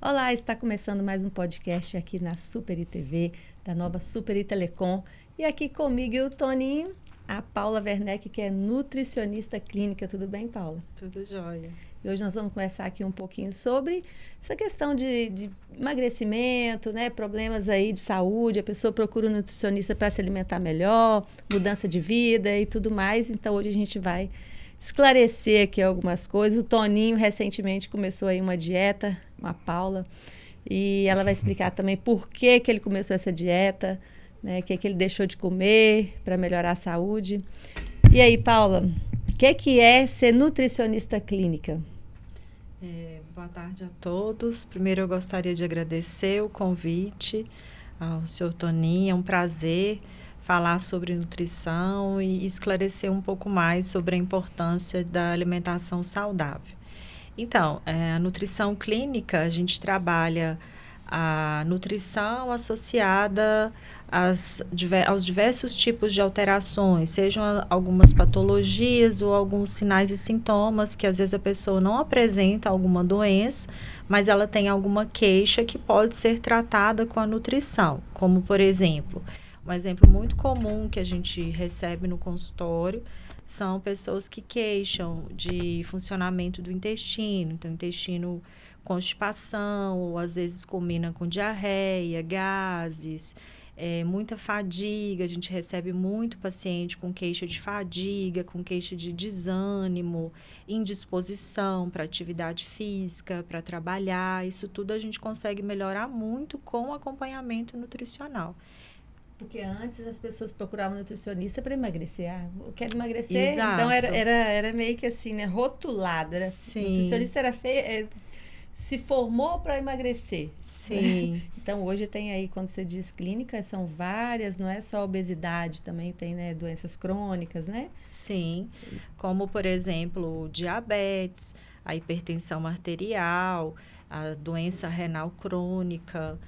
Olá, está começando mais um podcast aqui na Super ITV, da nova Super Telecom. E aqui comigo o Toninho, a Paula Werneck, que é nutricionista clínica. Tudo bem, Paula? Tudo jóia. E hoje nós vamos conversar aqui um pouquinho sobre essa questão de emagrecimento, né? Problemas aí de saúde, a pessoa procura um nutricionista para se alimentar melhor, mudança de vida e tudo mais. Então hoje a gente vai esclarecer aqui algumas coisas. O Toninho recentemente começou aí uma dieta, a Paula, e ela vai explicar também por que ele começou essa dieta, né? O que ele deixou de comer para melhorar a saúde. E aí, Paula, o que é ser nutricionista clínica? Boa tarde a todos. Primeiro eu gostaria de agradecer o convite ao Sr. Toninho. É um prazer falar sobre nutrição e esclarecer um pouco mais sobre a importância da alimentação saudável. Então, a nutrição clínica, a gente trabalha a nutrição associada aos diversos tipos de alterações, sejam algumas patologias ou alguns sinais e sintomas que às vezes a pessoa não apresenta alguma doença, mas ela tem alguma queixa que pode ser tratada com a nutrição, como por exemplo, um exemplo muito comum que a gente recebe no consultório são pessoas que queixam de funcionamento do intestino, então intestino constipação, ou às vezes combina com diarreia, gases, muita fadiga. A gente recebe muito paciente com queixa de fadiga, com queixa de desânimo, indisposição para atividade física, para trabalhar. Isso tudo a gente consegue melhorar muito com o acompanhamento nutricional. Porque antes as pessoas procuravam nutricionista para emagrecer. Eu quero emagrecer. Exato. Então era meio que assim, né? Rotulado. Sim. Nutricionista era feio. Se formou para emagrecer. Sim. Então, hoje tem aí, quando você diz clínica, são várias, não é só obesidade, também tem, né, doenças crônicas, né? Sim, como, por exemplo, diabetes, a hipertensão arterial, a doença renal crônica,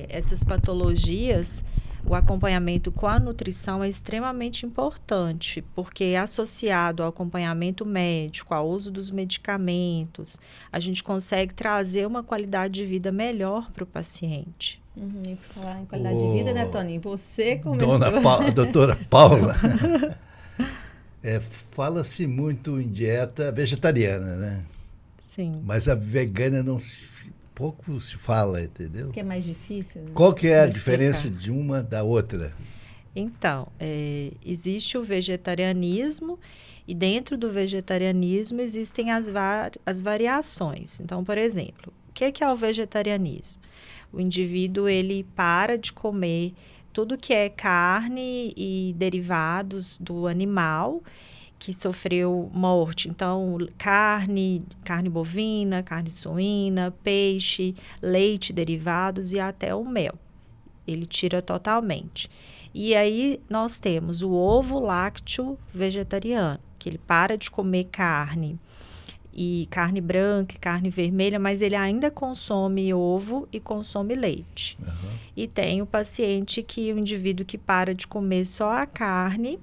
essas patologias, o acompanhamento com a nutrição é extremamente importante, porque associado ao acompanhamento médico, ao uso dos medicamentos, a gente consegue trazer uma qualidade de vida melhor para o paciente. E por falar em qualidade de vida, né, Toninho? Você começou... Doutora Paula, fala-se muito em dieta vegetariana, né? Sim. Mas a vegana pouco se fala, entendeu? Que é mais difícil? Né? Qual que é a diferença de uma da outra? Então, existe o vegetarianismo e dentro do vegetarianismo existem as variações. Então, por exemplo, o que é o vegetarianismo? O indivíduo ele para de comer tudo que é carne e derivados do animal que sofreu morte. Então, carne bovina, carne suína, peixe, leite, derivados e até o mel. Ele tira totalmente. E aí nós temos o ovo lácteo vegetariano, que ele para de comer carne e carne branca, carne vermelha, mas ele ainda consome ovo e consome leite. Uhum. E tem o indivíduo que para de comer só a carne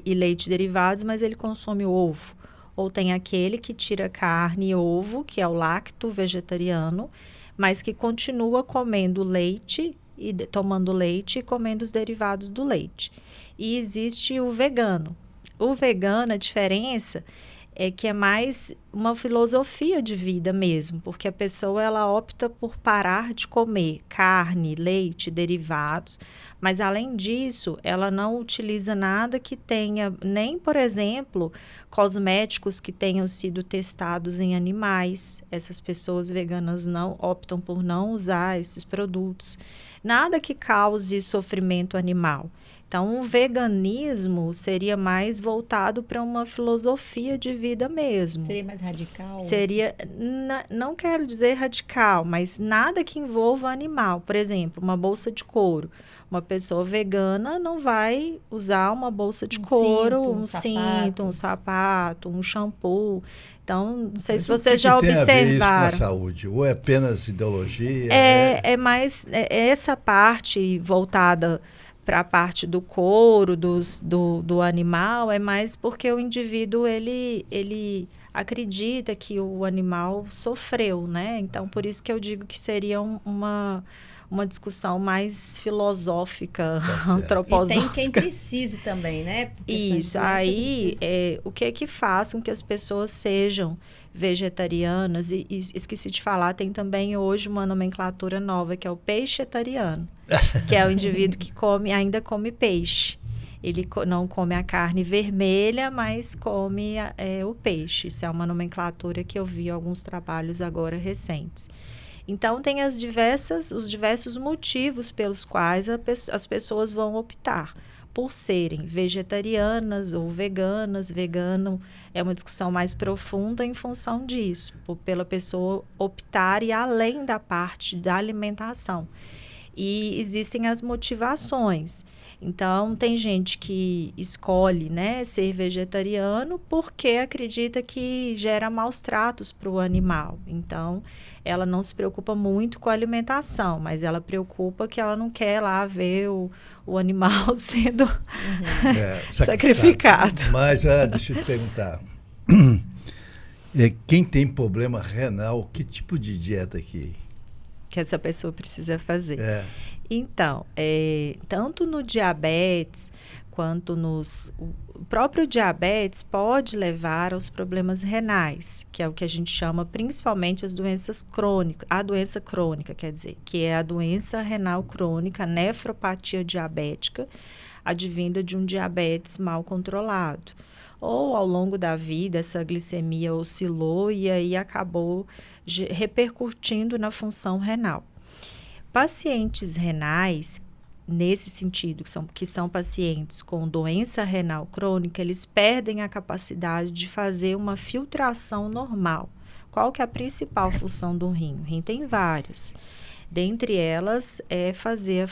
e leite derivados, mas ele consome ovo. Ou tem aquele que tira carne e ovo, que é o lacto vegetariano, mas que continua comendo leite e tomando leite e comendo os derivados do leite. E existe o vegano. O vegano, a diferença é que é mais uma filosofia de vida mesmo, porque a pessoa ela opta por parar de comer carne, leite, derivados, mas além disso, ela não utiliza nada que tenha, nem, por exemplo, cosméticos que tenham sido testados em animais. Essas pessoas veganas optam por não usar esses produtos. Nada que cause sofrimento animal. Então, o veganismo seria mais voltado para uma filosofia de vida mesmo. Seria mais radical? Seria, não quero dizer radical, mas nada que envolva animal. Por exemplo, uma bolsa de couro. Uma pessoa vegana não vai usar uma bolsa de couro, um cinto, um sapato, um shampoo. Então, não sei se vocês já observaram. Tem a ver isso com a saúde? Ou é apenas ideologia? É mais essa parte voltada para a parte do couro, do animal, é mais porque o indivíduo, ele acredita que o animal sofreu, né? Então, por isso que eu digo que seria uma discussão mais filosófica, antroposófica. E tem quem precise também, né? Isso, aí o que é que faz com que as pessoas sejam vegetarianas? E esqueci de falar, tem também hoje uma nomenclatura nova, que é o peixetariano, que é o indivíduo que ainda come peixe. Ele não come a carne vermelha, mas come o peixe. Isso é uma nomenclatura que eu vi em alguns trabalhos agora recentes. Então, tem os diversos motivos pelos quais as pessoas vão optar por serem vegetarianas ou veganas. Vegano é uma discussão mais profunda em função disso, pela pessoa optar e além da parte da alimentação. E existem as motivações. Então, tem gente que escolhe, né, ser vegetariano porque acredita que gera maus tratos para o animal. Então, ela não se preocupa muito com a alimentação, mas ela preocupa que ela não quer lá ver o animal sendo sacrificado. Mas, deixa eu te perguntar. Quem tem problema renal, que tipo de dieta que essa pessoa precisa fazer? Então, tanto no diabetes quanto o próprio diabetes pode levar aos problemas renais, que é o que a gente chama principalmente as doenças crônicas, a doença crônica, quer dizer, que é a doença renal crônica, a nefropatia diabética, advinda de um diabetes mal controlado. Ou ao longo da vida essa glicemia oscilou e aí acabou repercutindo na função renal. Pacientes renais, nesse sentido, que são pacientes com doença renal crônica, eles perdem a capacidade de fazer uma filtração normal. Qual que é a principal função do rim? O rim tem várias. Dentre elas é fazer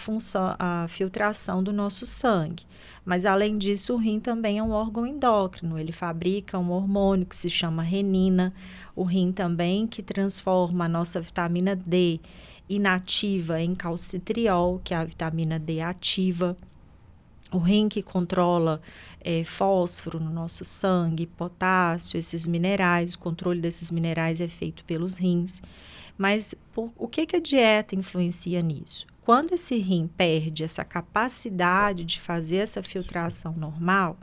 a filtração do nosso sangue. Mas, além disso, o rim também é um órgão endócrino. Ele fabrica um hormônio que se chama renina. O rim também que transforma a nossa vitamina D inativa em calcitriol, que é a vitamina D ativa. O rim que controla fósforo no nosso sangue, potássio, esses minerais. O controle desses minerais é feito pelos rins. Mas o que a dieta influencia nisso? Quando esse rim perde essa capacidade de fazer essa filtração normal,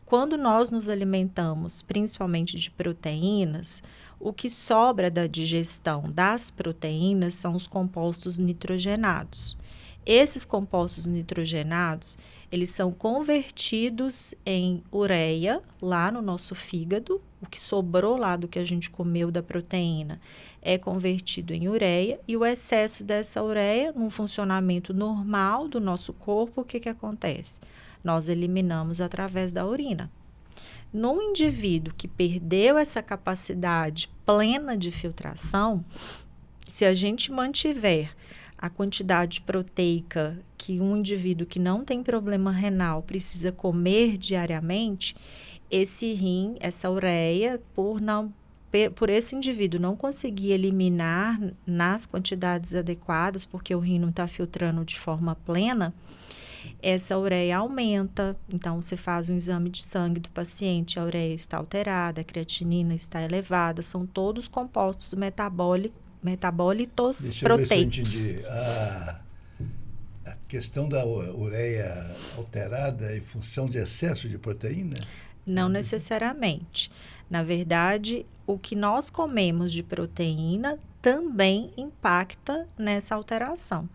quando nós nos alimentamos principalmente de proteínas, o que sobra da digestão das proteínas são os compostos nitrogenados. Esses compostos nitrogenados, eles são convertidos em ureia lá no nosso fígado. O que sobrou lá do que a gente comeu da proteína é convertido em ureia, e o excesso dessa ureia, num funcionamento normal do nosso corpo, o que acontece? Nós eliminamos através da urina. No indivíduo que perdeu essa capacidade plena de filtração, se a gente mantiver a quantidade proteica que um indivíduo que não tem problema renal precisa comer diariamente, esse rim, essa ureia, por esse indivíduo não conseguir eliminar nas quantidades adequadas, porque o rim não está filtrando de forma plena, essa ureia aumenta. Então, você faz um exame de sangue do paciente, a ureia está alterada, a creatinina está elevada, são todos compostos metabólitos proteicos. Deixa eu ver se eu entendi. A questão da ureia alterada em função de excesso de proteína? Não necessariamente. Na verdade, o que nós comemos de proteína também impacta nessa alteração.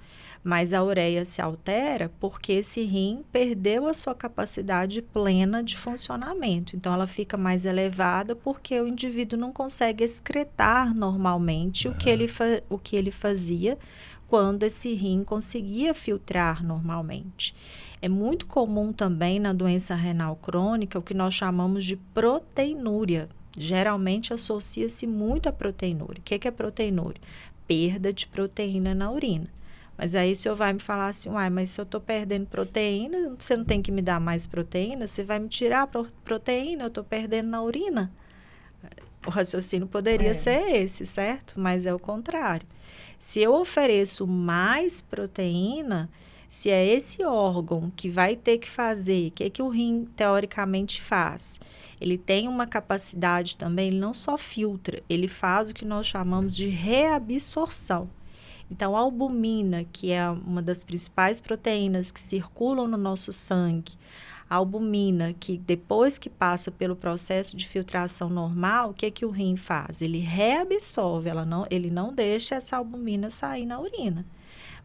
Mas a ureia se altera porque esse rim perdeu a sua capacidade plena de funcionamento. Então, ela fica mais elevada porque o indivíduo não consegue excretar normalmente o que ele fazia quando esse rim conseguia filtrar normalmente. É muito comum também na doença renal crônica o que nós chamamos de proteinúria. Geralmente associa-se muito a proteinúria. O que é proteinúria? Perda de proteína na urina. Mas aí o senhor vai me falar assim, mas se eu estou perdendo proteína, você não tem que me dar mais proteína? Você vai me tirar a proteína? Eu estou perdendo na urina? O raciocínio poderia ser esse, certo? Mas é o contrário. Se eu ofereço mais proteína, Se é esse órgão que vai ter que fazer, o que o rim teoricamente faz? Ele tem uma capacidade também, ele não só filtra, ele faz o que nós chamamos de reabsorção. Então, a albumina, que é uma das principais proteínas que circulam no nosso sangue, a albumina, que depois que passa pelo processo de filtração normal, o que o rim faz? Ele reabsorve, ele não deixa essa albumina sair na urina.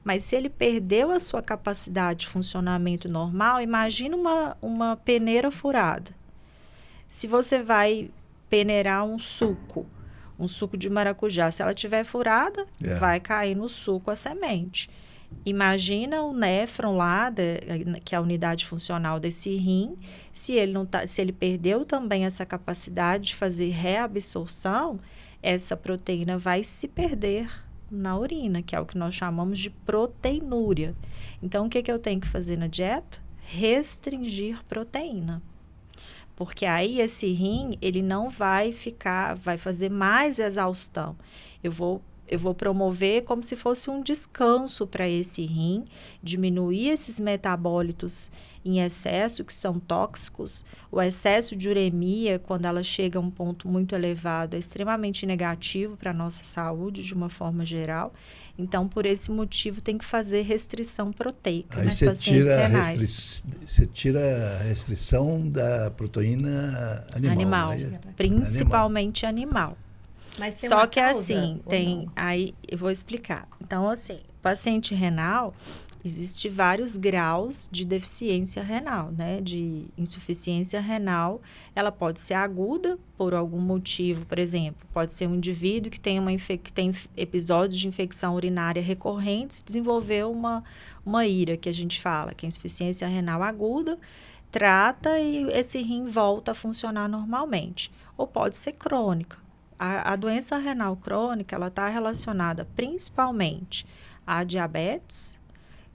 Mas se ele perdeu a sua capacidade de funcionamento normal, imagina uma peneira furada. Se você vai peneirar um suco de maracujá, se ela estiver furada, vai cair no suco a semente. Imagina o néfron lá, que é a unidade funcional desse rim, se ele perdeu também essa capacidade de fazer reabsorção, essa proteína vai se perder na urina, que é o que nós chamamos de proteinúria. Então, o que eu tenho que fazer na dieta? Restringir proteína. Porque aí esse rim, ele não vai fazer mais exaustão. Eu vou promover como se fosse um descanso para esse rim, diminuir esses metabólitos em excesso, que são tóxicos. O excesso de uremia, quando ela chega a um ponto muito elevado, é extremamente negativo para a nossa saúde, de uma forma geral. Então, por esse motivo, tem que fazer restrição proteica nos pacientes renais. Você tira a restrição da proteína animal. Né? Principalmente animal. Mas tem só que causa, assim, aí eu vou explicar. Então, assim, paciente renal, existe vários graus de deficiência renal, né? De insuficiência renal. Ela pode ser aguda por algum motivo, por exemplo, pode ser um indivíduo que tem episódios de infecção urinária recorrentes, desenvolveu uma IRA, que a gente fala, que é insuficiência renal aguda, trata e esse rim volta a funcionar normalmente. Ou pode ser crônica. A doença renal crônica, ela está relacionada principalmente a diabetes,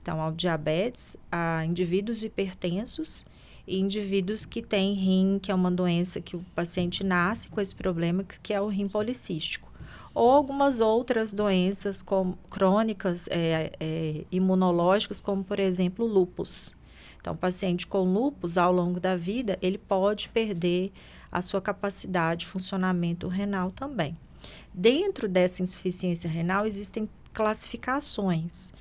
então ao diabetes, a indivíduos hipertensos e indivíduos que têm rim, que é uma doença que o paciente nasce com esse problema, que é o rim policístico. Ou algumas outras doenças crônicas, imunológicas, como por exemplo o lúpus. Então, o paciente com lúpus, ao longo da vida, ele pode perder a sua capacidade de funcionamento renal também. Dentro dessa insuficiência renal, existem classificações.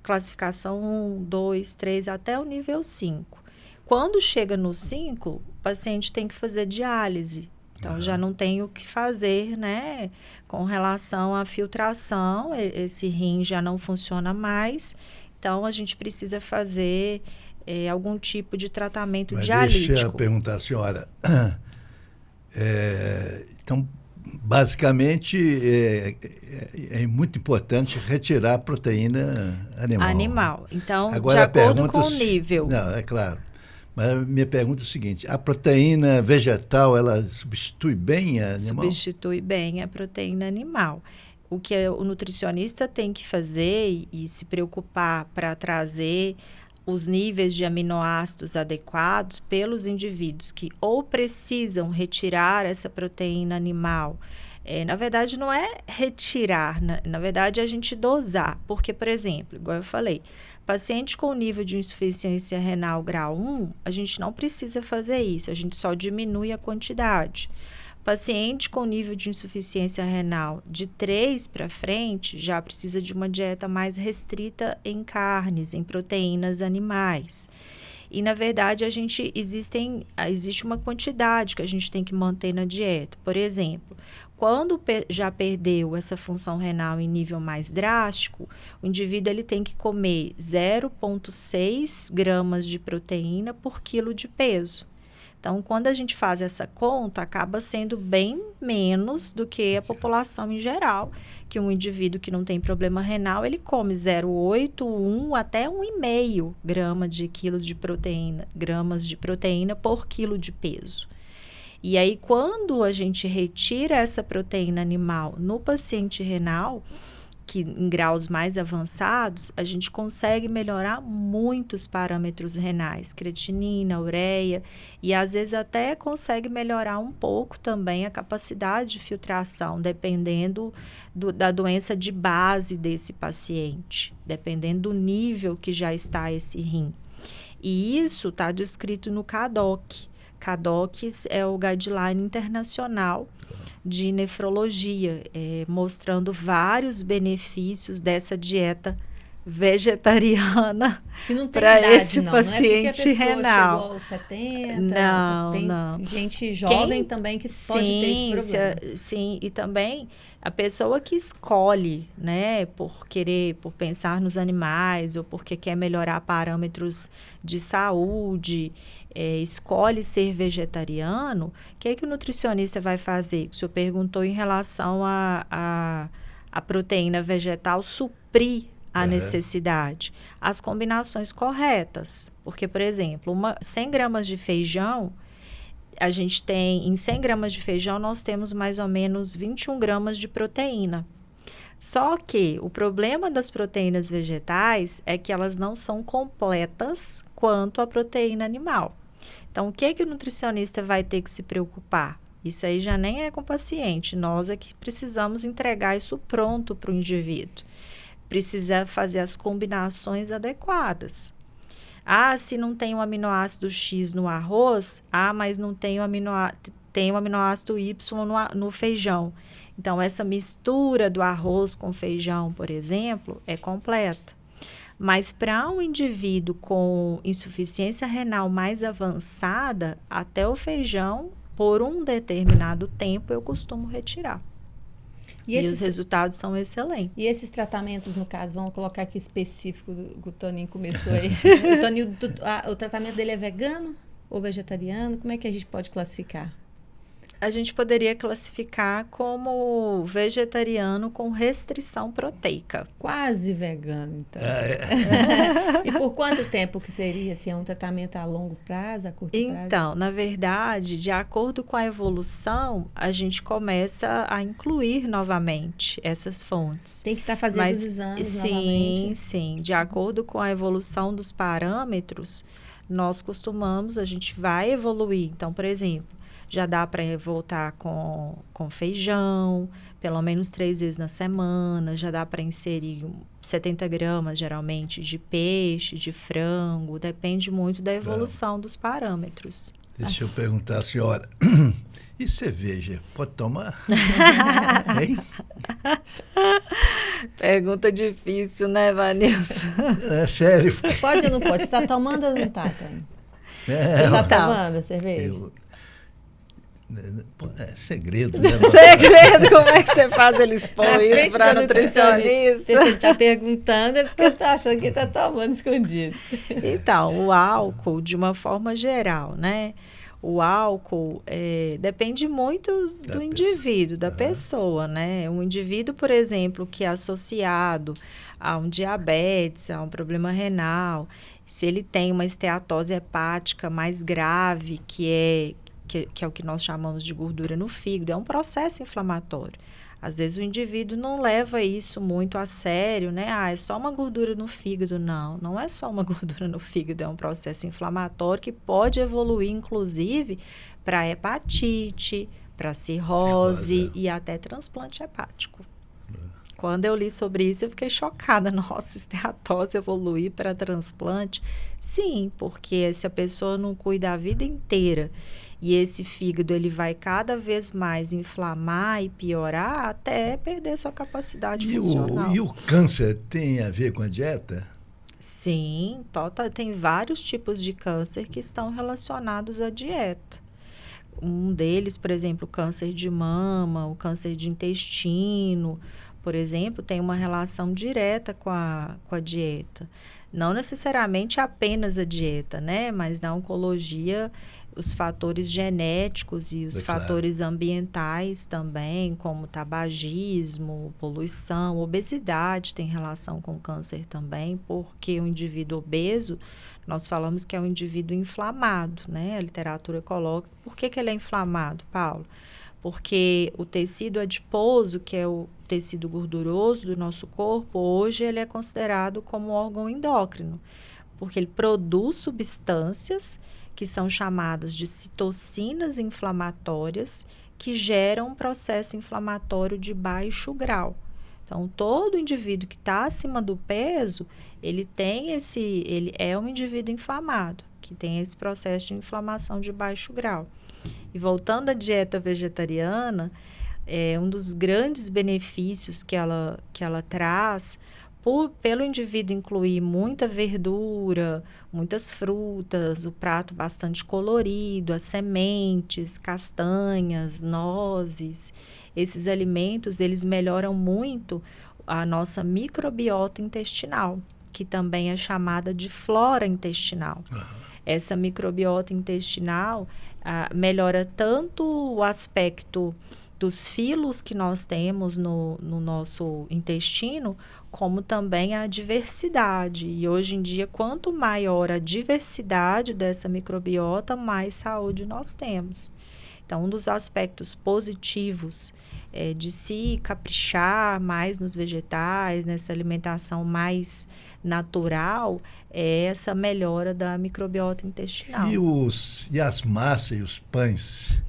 Classificação 1, 2, 3, até o nível 5. Quando chega no 5, o paciente tem que fazer diálise. Então, já não tem o que fazer, né? Com relação à filtração, esse rim já não funciona mais. Então, a gente precisa fazer algum tipo de tratamento dialítico. Deixa eu perguntar à senhora. Então, basicamente, é muito importante retirar a proteína animal. Então, agora, de acordo com o nível. Não, é claro. Mas a minha pergunta é o seguinte: a proteína vegetal, ela substitui bem a animal? Substitui bem a proteína animal. O que o nutricionista tem que fazer e se preocupar para trazer os níveis de aminoácidos adequados pelos indivíduos que ou precisam retirar essa proteína animal. Na verdade, não é retirar, na verdade, é a gente dosar. Porque, por exemplo, igual eu falei, paciente com nível de insuficiência renal grau 1, a gente não precisa fazer isso, a gente só diminui a quantidade. Paciente com nível de insuficiência renal de 3 para frente já precisa de uma dieta mais restrita em carnes, em proteínas animais. E, na verdade, existe uma quantidade que a gente tem que manter na dieta. Por exemplo, quando já perdeu essa função renal em nível mais drástico, o indivíduo ele tem que comer 0,6 gramas de proteína por quilo de peso. Então, quando a gente faz essa conta, acaba sendo bem menos do que a população em geral, que um indivíduo que não tem problema renal, ele come 0,8, 1 até 1,5 gramas de proteína por quilo de peso. E aí, quando a gente retira essa proteína animal no paciente renal, que em graus mais avançados, a gente consegue melhorar muitos parâmetros renais, creatinina, ureia, e às vezes até consegue melhorar um pouco também a capacidade de filtração, dependendo da doença de base desse paciente, dependendo do nível que já está esse rim. E isso está descrito no CADOC. CADOC é o Guideline Internacional de Nefrologia, mostrando vários benefícios dessa dieta vegetariana para esse paciente renal. Chegou aos 70, não. Gente jovem também que pode ter esse problema. Sim, e também a pessoa que escolhe, né, por pensar nos animais ou porque quer melhorar parâmetros de saúde, escolhe ser vegetariano, o que o nutricionista vai fazer? O senhor perguntou em relação a proteína vegetal suprir a necessidade. As combinações corretas. Porque, por exemplo, 100 gramas de feijão, em 100 gramas de feijão, nós temos mais ou menos 21 gramas de proteína. Só que o problema das proteínas vegetais é que elas não são completas quanto a proteína animal. Então, o que o nutricionista vai ter que se preocupar? Isso aí já nem é com o paciente. Nós é que precisamos entregar isso pronto para o indivíduo. Precisa fazer as combinações adequadas. Se não tem o aminoácido X no arroz, mas não tem tem o aminoácido Y no feijão. Então, essa mistura do arroz com feijão, por exemplo, é completa. Mas para um indivíduo com insuficiência renal mais avançada, até o feijão, por um determinado tempo, eu costumo retirar. E os resultados são excelentes. E esses tratamentos, no caso, vamos colocar aqui específico, o Toninho começou aí. O Toninho, o tratamento dele é vegano ou vegetariano? Como é que a gente pode classificar? A gente poderia classificar como vegetariano com restrição proteica. Quase vegano, então. E por quanto tempo que seria? Se é um tratamento a longo prazo, a curto prazo? Então, na verdade, de acordo com a evolução, a gente começa a incluir novamente essas fontes. Tem que estar fazendo os exames novamente? Sim. De acordo com a evolução dos parâmetros, a gente vai evoluir. Então, por exemplo, já dá para voltar com feijão, pelo menos 3 vezes na semana. Já dá para inserir 70 gramas, geralmente, de peixe, de frango. Depende muito da evolução dos parâmetros. Deixa eu perguntar à senhora. E cerveja, pode tomar? Hein? Pergunta difícil, né, Vanilson? É sério. Pode ou não pode? Você está tomando ou não está, Tânia? Você está tomando a cerveja? É segredo, né? Segredo? Como é que você faz ele expor isso para nutricionista? Se ele está perguntando, é porque ele está achando que está tomando escondido. Então, o álcool, de uma forma geral, né? O álcool depende muito do indivíduo, da pessoa, né? Um indivíduo, por exemplo, que é associado a um diabetes, a um problema renal, se ele tem uma esteatose hepática mais grave, que é o que nós chamamos de gordura no fígado, é um processo inflamatório. Às vezes o indivíduo não leva isso muito a sério, né? É só uma gordura no fígado. Não é só uma gordura no fígado, é um processo inflamatório que pode evoluir, inclusive, para hepatite, para cirrose e até transplante hepático. Quando eu li sobre isso, eu fiquei chocada. Nossa, esteatose evoluir para transplante? Sim, porque se a pessoa não cuida a vida inteira e esse fígado ele vai cada vez mais inflamar e piorar até perder sua capacidade funcional. E o câncer tem a ver com a dieta? Sim, tem vários tipos de câncer que estão relacionados à dieta. Um deles, por exemplo, o câncer de mama, o câncer de intestino, por exemplo, tem uma relação direta com a dieta. Não necessariamente apenas a dieta, né? Mas na oncologia, os fatores genéticos e os fatores ambientais também, como tabagismo, poluição, obesidade tem relação com câncer também, porque o indivíduo obeso, nós falamos que é um indivíduo inflamado, né? A literatura coloca. Por que ele é inflamado, Paulo? porque o tecido adiposo, que é o tecido gorduroso do nosso corpo, hoje ele é considerado como órgão endócrino, porque ele produz substâncias que são chamadas de citocinas inflamatórias, que geram um processo inflamatório de baixo grau. Então, todo indivíduo que está acima do peso, ele é um indivíduo inflamado, que tem esse processo de inflamação de baixo grau. E voltando à dieta vegetariana, um dos grandes benefícios que ela traz, pelo indivíduo incluir muita verdura, muitas frutas, o prato bastante colorido, as sementes, castanhas, nozes, esses alimentos, eles melhoram muito a nossa microbiota intestinal, que também é chamada de flora intestinal. Essa microbiota intestinal melhora tanto o aspecto dos filos que nós temos no nosso intestino, como também a diversidade. E hoje em dia, quanto maior a diversidade dessa microbiota, mais saúde nós temos. Então, um dos aspectos positivos de se caprichar mais nos vegetais, nessa alimentação mais natural, é essa melhora da microbiota intestinal. E as massas e os pães?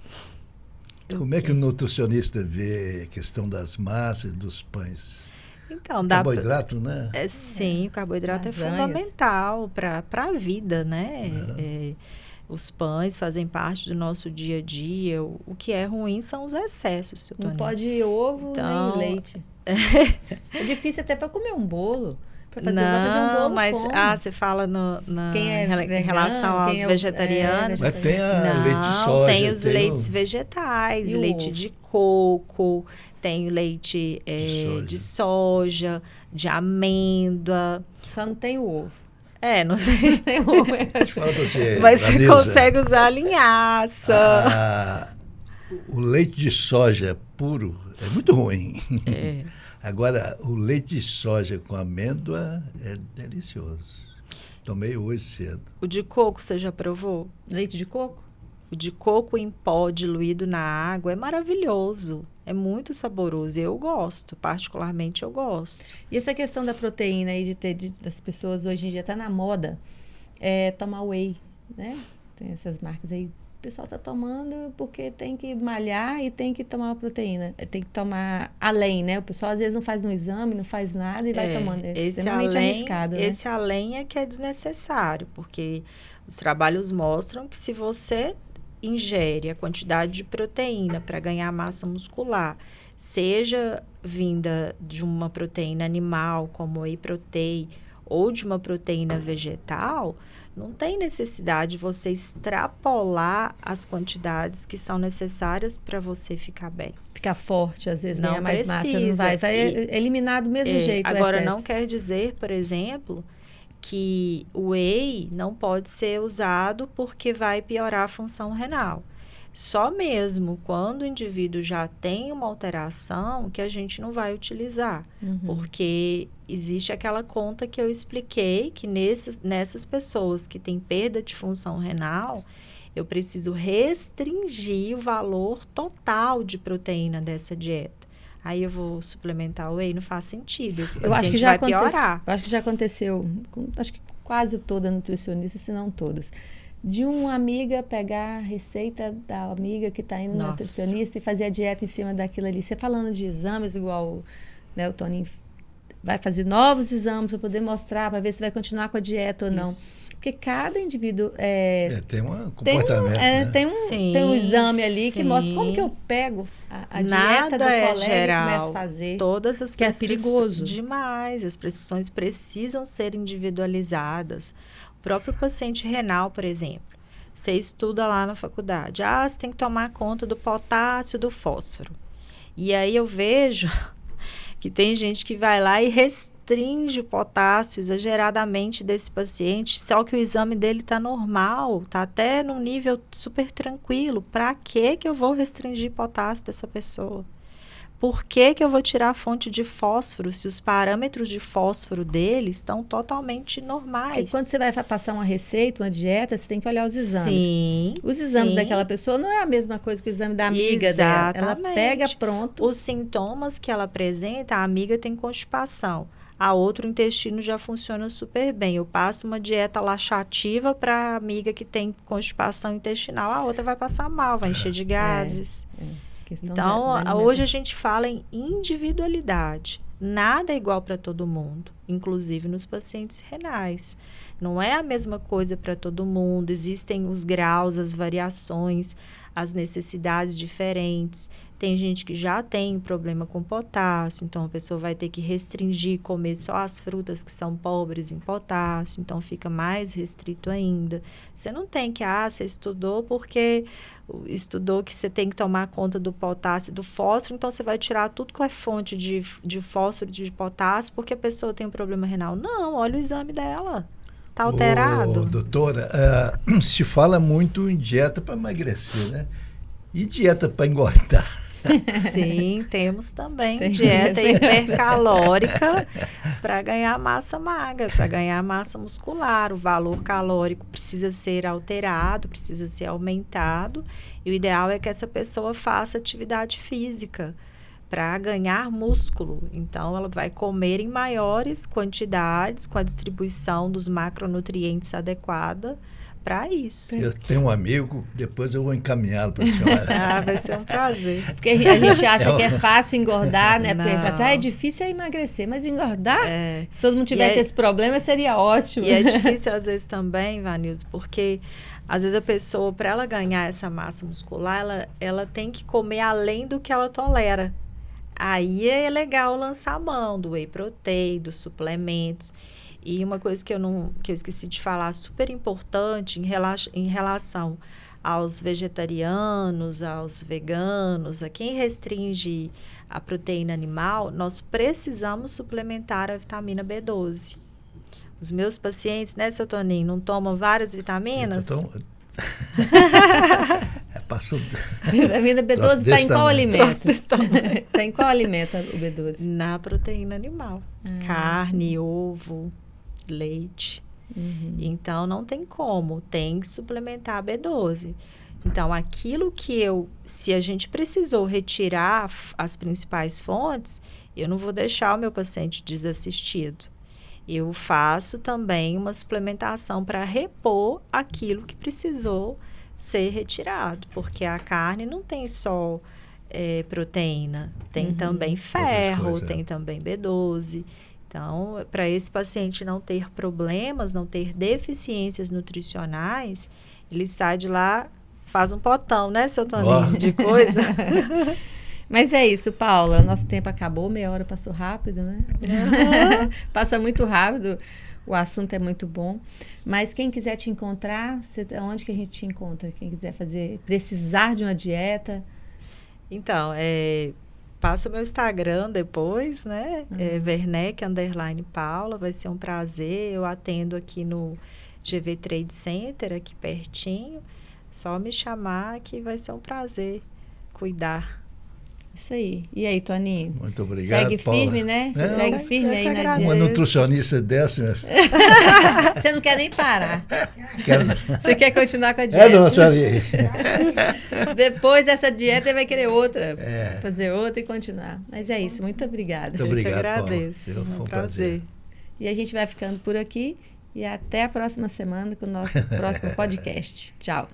Como é que o nutricionista vê a questão das massas e dos pães? Então, carboidrato, né? Sim, o carboidrato é fundamental para a vida, né? Os pães fazem parte do nosso dia a dia. O que é ruim são os excessos, seu Toninho. Não pode ovo nem leite. É difícil até para comer um bolo. Para fazer, um bolo mas você fala em relação aos vegetarianos. Mas tem leite de soja. Tem os leites vegetais, leite de coco, tem o leite de soja, de amênua. Só não tem o ovo. Não sei. Tem ovo. Mas você consegue usar a linhaça. O leite de soja puro é muito ruim. Agora, o leite de soja com amêndoa é delicioso. Tomei hoje cedo. O de coco você já provou? Leite de coco? O de coco em pó diluído na água é maravilhoso. É muito saboroso. Eu gosto, particularmente eu gosto. E essa questão da proteína aí, das pessoas hoje em dia, tá na moda, tomar whey, né? Tem essas marcas aí. O pessoal está tomando porque tem que malhar e tem que tomar proteína. Tem que tomar além, né? O pessoal às vezes não faz no exame, não faz nada e vai tomando. É extremamente arriscado, né? Esse além é que é desnecessário, porque os trabalhos mostram que se você ingere a quantidade de proteína para ganhar massa muscular, seja vinda de uma proteína animal, como whey protein, ou de uma proteína vegetal, não tem necessidade de você extrapolar as quantidades que são necessárias para você ficar bem. Ficar forte, às vezes, não ganhar mais precisa. Massa, não vai eliminar do mesmo jeito o Agora, excesso. não quer dizer, por exemplo, que o whey não pode ser usado porque vai piorar a função renal. Só mesmo quando o indivíduo já tem uma alteração que a gente não vai utilizar. Porque existe aquela conta que eu expliquei, que nessas pessoas que têm perda de função renal, eu preciso restringir o valor total de proteína dessa dieta. Aí eu vou suplementar o whey, não faz sentido. Esse paciente vai piorar. Eu acho que já aconteceu, acho que quase toda nutricionista, se não todas, de uma amiga pegar a receita da amiga que está indo no nutricionista e fazer a dieta em cima daquilo ali. Você falando de exames, igual, né, o Toninho vai fazer novos exames para poder mostrar, para ver se vai continuar com a dieta ou não. Porque cada indivíduo tem um comportamento, tem um exame ali que mostra como que eu pego a dieta do colega geral. E começo a fazer. Todas as que é perigoso. Demais. As prescrições precisam ser individualizadas. O próprio paciente renal, por exemplo, você estuda lá na faculdade. Você tem que tomar conta do potássio, do fósforo. E aí eu vejo que tem gente que vai lá e restringe o potássio exageradamente desse paciente, só que o exame dele está normal, está até num nível super tranquilo. Para que eu vou restringir potássio dessa pessoa? Por que eu vou tirar a fonte de fósforo se os parâmetros de fósforo dele estão totalmente normais? Porque quando você vai passar uma receita, uma dieta, você tem que olhar os exames. Sim. Os exames daquela pessoa não é a mesma coisa que o exame da amiga dela. Ela pega pronto. Os sintomas que ela apresenta, a amiga tem constipação. A outra, o intestino já funciona super bem. Eu passo uma dieta laxativa para a amiga que tem constipação intestinal. A outra vai passar mal, vai encher de gases. Então, hoje a gente fala em individualidade. Nada é igual para todo mundo, inclusive nos pacientes renais. Não é a mesma coisa para todo mundo. Existem os graus, as variações, as necessidades diferentes. Tem gente que já tem problema com potássio, então a pessoa vai ter que restringir, comer só as frutas que são pobres em potássio, então fica mais restrito ainda. Você não tem que, você estudou porque estudou que você tem que tomar conta do potássio, do fósforo, então você vai tirar tudo que é fonte de fósforo, de potássio, porque a pessoa tem um problema renal. Não, olha o exame dela. Está alterado. Doutora, se fala muito em dieta para emagrecer, né? E dieta para engordar? Sim, temos também dieta hipercalórica para ganhar massa magra, para ganhar massa muscular. O valor calórico precisa ser alterado, precisa ser aumentado. E o ideal é que essa pessoa faça atividade física para ganhar músculo. Então, ela vai comer em maiores quantidades, com a distribuição dos macronutrientes adequada para isso. Eu tenho um amigo, depois eu vou encaminhá-lo para a senhora. Vai ser um prazer. Porque a gente acha que é fácil engordar, né? Porque assim, é difícil emagrecer, mas engordar, se todo mundo tivesse esse problema, seria ótimo. E é difícil às vezes também, Vanilson, porque às vezes a pessoa, para ela ganhar essa massa muscular, ela tem que comer além do que ela tolera. Aí é legal lançar a mão do whey protein, dos suplementos. E uma coisa que eu esqueci de falar, super importante em relação aos vegetarianos, aos veganos, a quem restringe a proteína animal, nós precisamos suplementar a vitamina B12. Os meus pacientes, né, seu Toninho, não tomam várias vitaminas? Passou. A vitamina B12 está em qual alimento? Está em qual alimento o B12? Na proteína animal. Carne, ovo, leite. Então, não tem como. Tem que suplementar a B12. Então, aquilo que se a gente precisou retirar as principais fontes, eu não vou deixar o meu paciente desassistido. Eu faço também uma suplementação para repor aquilo que precisou ser retirado, porque a carne não tem só proteína, tem também ferro, tem também B12. Então, para esse paciente não ter problemas, não ter deficiências nutricionais, ele sai de lá, faz um potão, né, seu Toninho, de coisa. Mas é isso, Paula, nosso tempo acabou, meia hora passou rápido, né? Passa muito rápido. O assunto é muito bom, mas quem quiser te encontrar, onde que a gente te encontra? Quem quiser precisar de uma dieta? Então, passa o meu Instagram depois, né? Werneck_Paula, vai ser um prazer. Eu atendo aqui no GV Trade Center, aqui pertinho. Só me chamar que vai ser um prazer cuidar. Isso aí. E aí, Toninho? Muito obrigado, Segue Paula. firme, né? Você segue firme aí na dieta. Uma nutricionista dessa, minha filha. Você não quer nem parar. Quero. Você quer continuar com a dieta. Dona senhorinha. Depois dessa dieta, ele vai querer outra. Fazer outra e continuar. Mas é isso. Muito obrigada. Muito obrigado, eu que agradeço. Paula. Foi um prazer. E a gente vai ficando por aqui. E até a próxima semana com o nosso próximo podcast. Tchau.